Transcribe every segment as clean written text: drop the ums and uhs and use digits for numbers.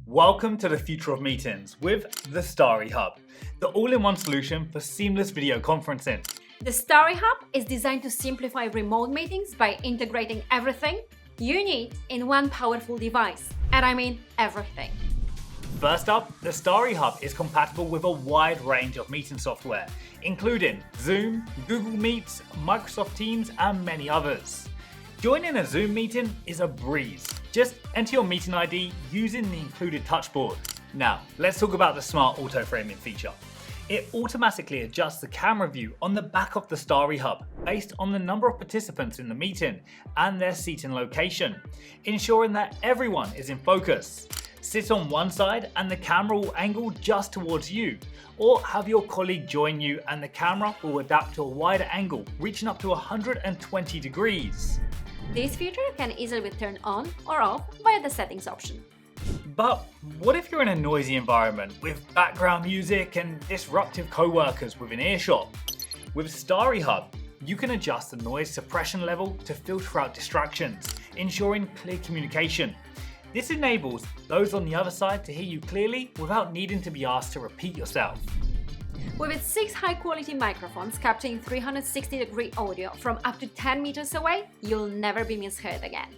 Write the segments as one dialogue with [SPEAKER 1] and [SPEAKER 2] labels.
[SPEAKER 1] Welcome to the future of meetings with the Starry Hub, the all-in-one solution for seamless video conferencing.
[SPEAKER 2] The Starry Hub is designed to simplify remote meetings by integrating everything you need in one powerful device. And I mean everything.
[SPEAKER 1] First up, the Starry Hub is compatible with a wide range of meeting software, including Zoom, Google Meets, Microsoft Teams, and many others. Joining a Zoom meeting is a breeze. Just enter your meeting ID using the included touchboard. Now, let's talk about the smart auto framing feature. It automatically adjusts the camera view on the back of the Starry Hub based on the number of participants in the meeting and their seating location, ensuring that everyone is in focus. Sit on one side and the camera will angle just towards you, or have your colleague join you and the camera will adapt to a wider angle, reaching up to 120 degrees.
[SPEAKER 2] This feature can easily be turned on or off via the settings option.
[SPEAKER 1] But what if you're in a noisy environment with background music and disruptive co-workers within earshot? With Starry Hub, you can adjust the noise suppression level to filter out distractions, ensuring clear communication. This enables those on the other side to hear you clearly without needing to be asked to repeat yourself.
[SPEAKER 2] With its 6 high-quality microphones capturing 360-degree audio from up to 10 meters away, you'll never be misheard again.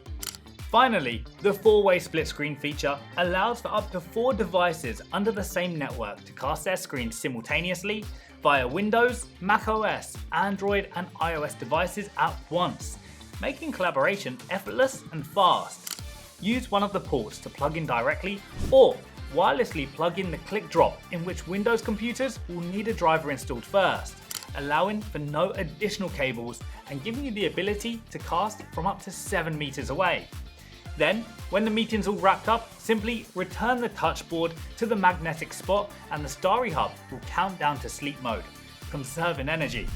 [SPEAKER 1] Finally, the 4-way split screen feature allows for up to 4 devices under the same network to cast their screens simultaneously via Windows, macOS, Android, and iOS devices at once, making collaboration effortless and fast. Use one of the ports to plug in directly or wirelessly plug in the click drop, in which Windows computers will need a driver installed first, allowing for no additional cables and giving you the ability to cast from up to 7 meters away. Then, when the meeting's all wrapped up, simply return the touchboard to the magnetic spot and the Starry Hub will count down to sleep mode, conserving energy.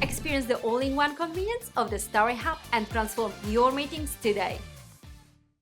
[SPEAKER 2] Experience the all-in-one convenience of the Starry Hub and transform your meetings today.